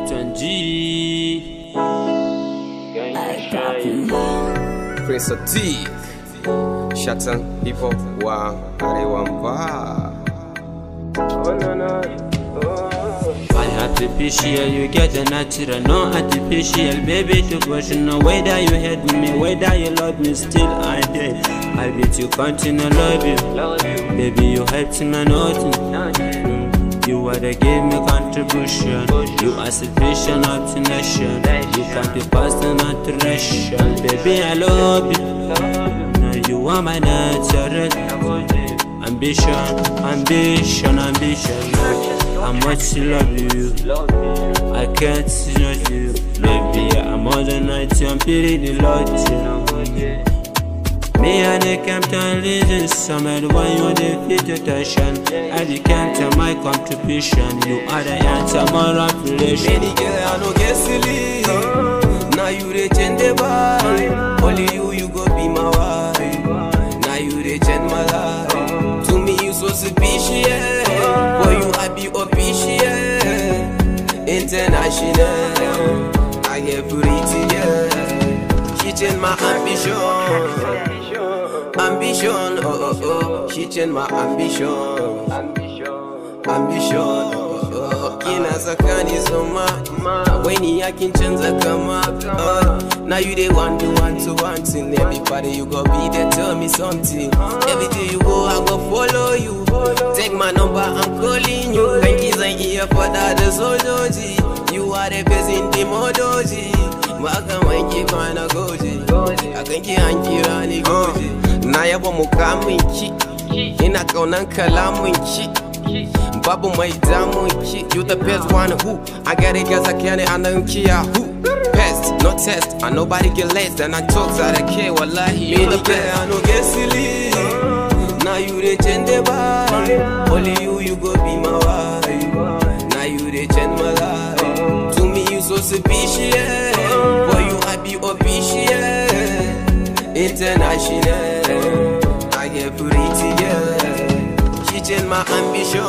G. Prince of T. Shatan hip-hop wa arewa mba. Artificial, you get a natural, no artificial. Baby, to question, no whether you hate me, whether you love me, still I did. I bet you continue love you. Baby, you helped me nothing. You are the give me contribution. You are sufficient obstination. You can't be past an alteration. Baby, I love you. Now you are my natural. Ambition, ambition, ambition. How much you love you. I can't see you. Baby, I'm all the night. I'm pity the Lord. Me and the captain leading summer. The one you defeat attention. I the captain my contribution. You are the answer more relation. Many girls I no get silly. Now you the change the vibe. Only you go be my wife. Now you the change my life. To me you so suspicious. For you I be official. International. I get pretty girl. She change my ambition. Ambition, oh oh oh, she changed my ambition. Ambition, oh oh oh. Kina sakani soma, weni yakin chenza kama. Now you the one to want in everybody you go be there, tell me something. Every day you go, I go follow you. Take my number, I'm calling you. Yankees ain't here for that, the sojoji. You are the best in the modoji. Maka wanki kwana goji. Akanki hanki rani goji. Na yaba mukamin ki, ina kaunan kalamin ki. Babu mai damun ki. You the best one who I got it guess I can't anan kiya who. Best, no test, and nobody get less than I talk that I care. Wallahi, me the best. I no get silly. Now you the change the vibe. Only you go be my wife. Now you the change my life. To me you so suspicious. For you I be official. International. I get pretty girl. She changed my ambition.